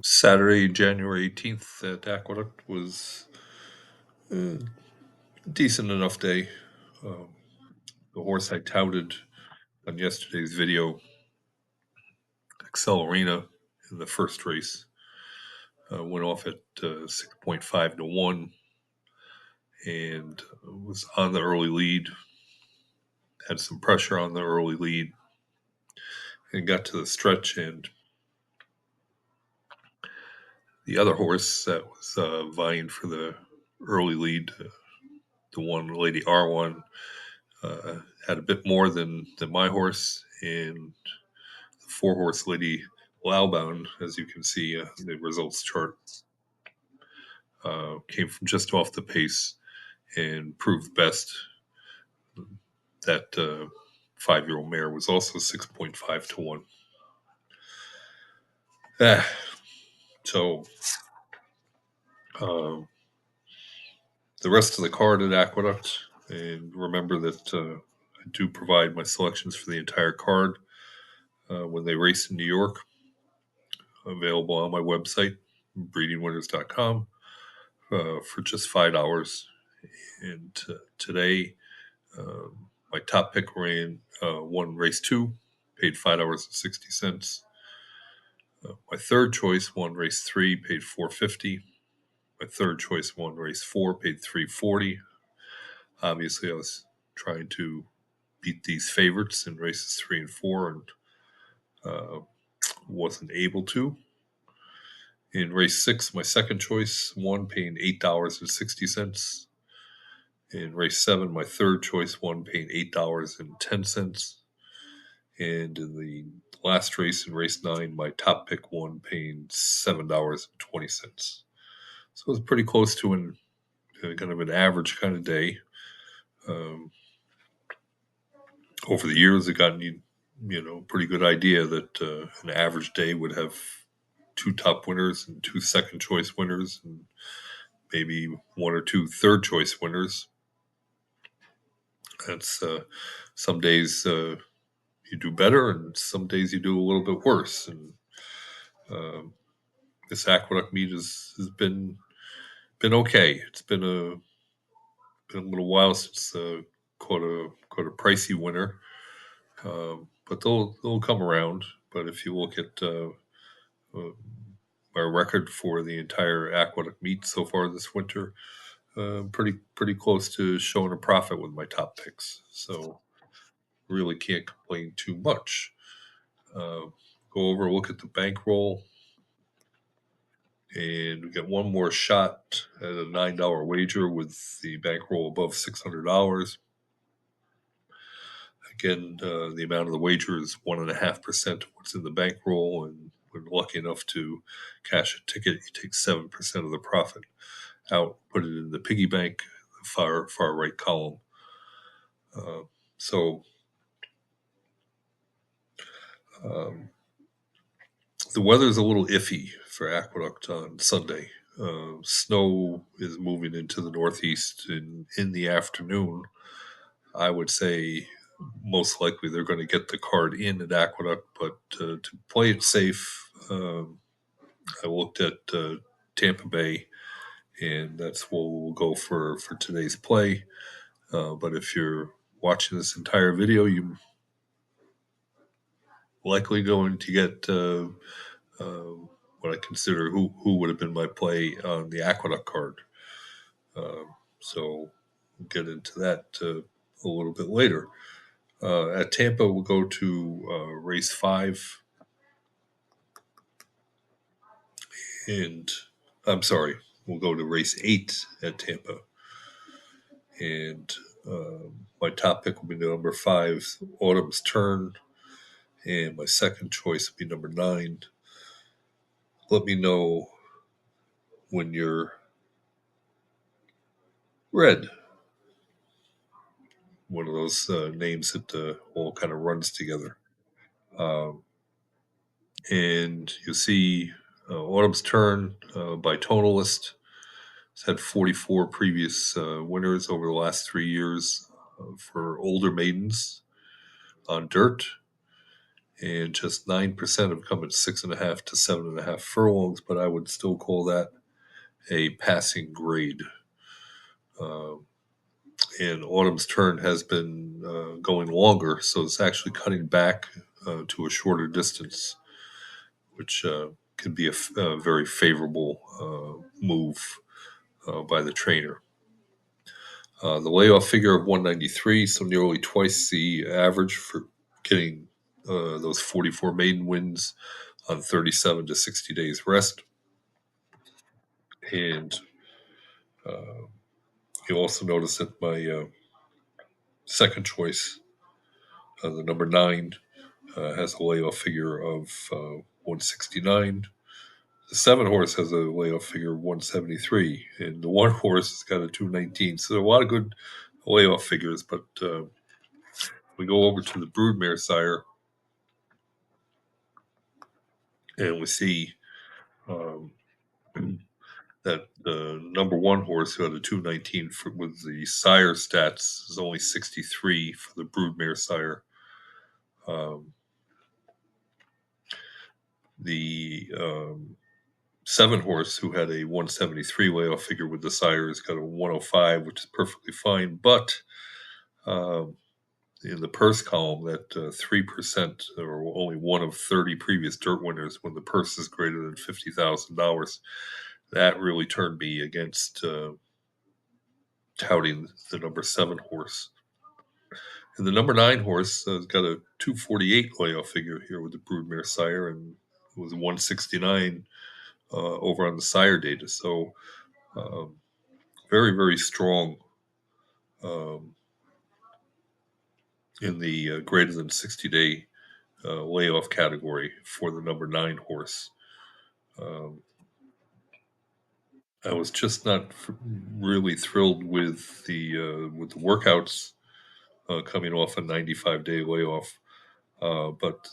Saturday, January 18th at Aqueduct was a decent enough day. Um, the horse I touted on yesterday's video, Accelerina, in the first race, went off at 6.5 to 1 and was on the early lead, had some pressure on the early lead, and got to the stretch. And the other horse that was vying for the early lead, the one, Lady R1, had a bit more than my horse, and the 4-horse Lady Laubound, as you can see the results chart, came from just off the pace and proved best. That 5-year-old mare was also 6.5 to 1. So the rest of the card at Aqueduct, and remember that I do provide my selections for the entire card when they race in New York, available on my website, breedingwinners.com, for just $5. And today, my top pick ran won race 2, paid $5.60. My third choice won race 3, paid $4.50. My third choice won race 4, paid $3.40. Obviously, I was trying to beat these favorites in races 3 and 4, and wasn't able to. In race 6, my second choice won, paying $8.60. In race 7, my third choice won, paying $8.10. And in the last race, in race 9, my top pick won, paying $7.20. So it was pretty close to kind of an average kind of day. Over the years, I've gotten pretty good idea that an average day would have 2 top winners and 2 second choice winners, and maybe 1 or 2 third choice winners. That's some days you do better, and some days you do a little bit worse. And this Aqueduct meet has been okay. It's been a little while since caught a pricey winner, but they'll come around. But if you look at my record for the entire Aqueduct meet so far this winter, pretty close to showing a profit with my top picks. So really can't complain too much. Go over, look at the bankroll, and we get one more shot at a $9 wager with the bankroll above $600. Again, the amount of the wager is 1.5% of what's in the bankroll, and we're lucky enough to cash a ticket. You take 7% of the profit out, put it in the piggy bank, the far right column. So the weather's a little iffy for Aqueduct on Sunday. Snow is moving into the northeast in the afternoon. I would say most likely they're going to get the card in at Aqueduct, but to play it safe, I looked at Tampa Bay, and that's what we'll go for today's play. But if you're watching this entire video, you're likely going to get what I consider who would have been my play on the Aqueduct card. So we'll get into that a little bit later. At Tampa, we'll go to race 5. And I'm sorry, we'll go to race 8 at Tampa. And my top pick will be number 5, Autumn's Turn. And my second choice will be number 9. Let me know when you're red. One of those names that all kind of runs together. And you'll see Autumn's Turn by Tonalist. It's had 44 previous winners over the last 3 years for older maidens on dirt. and just 9% have come at 6.5 to 7.5 furlongs, but I would still call that a passing grade. Um, and Autumn's Turn has been going longer, so it's actually cutting back to a shorter distance, which can be a very favorable move by the trainer. The layoff figure of 193, so nearly twice the average for getting those 44 maiden wins on 37 to 60 days rest. And uh, you'll also notice that my second choice, the number 9, has a layoff figure of 169. The 7 horse has a layoff figure of 173, and the 1 horse has got a 219. So there are a lot of good layoff figures, but we go over to the broodmare sire, and we see um, that the number 1 horse who had a 219 with the sire stats is only 63 for the broodmare sire. Um, the 7 horse who had a 173 layoff figure with the sire has got a 105, which is perfectly fine. But um, in the purse column, that 3% or only one of 30 previous dirt winners when the purse is greater than $50,000, that really turned me against touting the number 7 horse. And the number 9 horse has got a 248 layoff figure here with the broodmare sire, and it was 169 over on the sire data. So um, very, very strong um, in the greater than 60-day layoff category for the number 9 horse. Um, I was just not really thrilled with the workouts coming off a 95-day layoff. But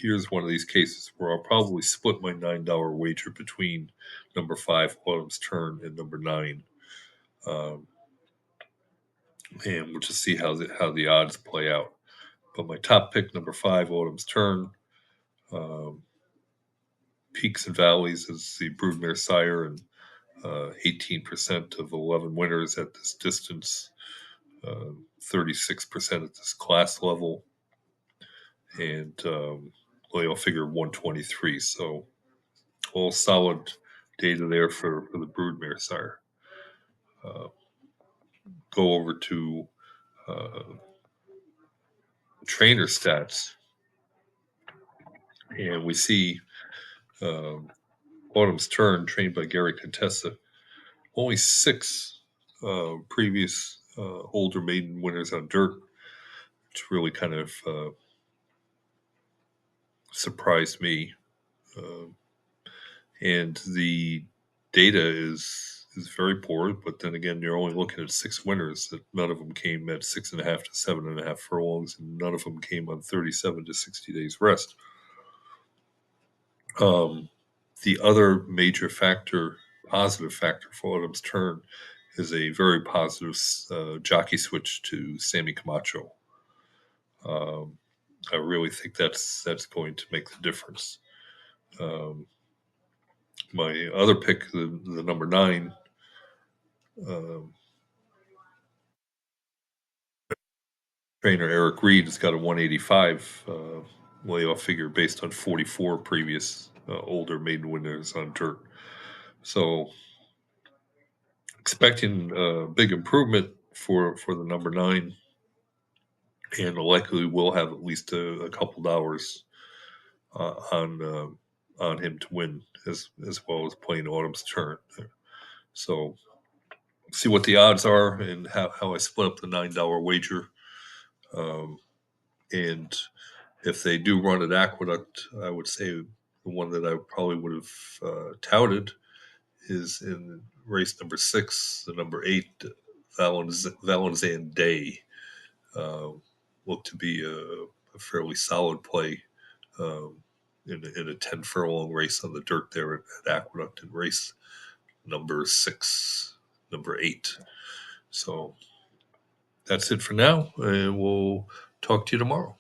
here's one of these cases where I'll probably split my $9 wager between number 5 Autumn's Turn and number 9, um, and we'll just see how the odds play out. But my top pick, number 5 Autumn's Turn, um, peaks and valleys is the broodmare sire, and 18% of 11 winners at this distance, 36% at this class level, and layoff figure 123. So all solid data there for the broodmare sire. Uh, go over to uh, trainer stats, and we see um, Autumn's Turn, trained by Gary Contessa, only 6 previous older maiden winners on dirt, which really kind of surprised me. Uh, and the data is very poor. But then again, you're only looking at 6 winners. That none of them came at 6.5 to 7.5 furlongs, and none of them came on 37 to 60 days rest. The other major factor, positive factor for Autumn's Turn, is a very positive jockey switch to Sammy Camacho. Um, I really think that's going to make the difference. Um, my other pick, the number 9, um, trainer Eric Reed, has got a 185 layoff figure based on 44 previous older maiden winners on dirt. So expecting a big improvement for the number 9, and likely will have at least a couple dollars on him to win, as well as playing Autumn's Turn. So see what the odds are and how I split up the $9 wager. Um, and if they do run at Aqueduct, I would say the one that I probably would have touted is in race number 6, the number 8, Valenzan Day. Uh, looked to be a fairly solid play um, in a 10 furlong race on the dirt there at Aqueduct in race number 6, number 8. So that's it for now, and we'll talk to you tomorrow.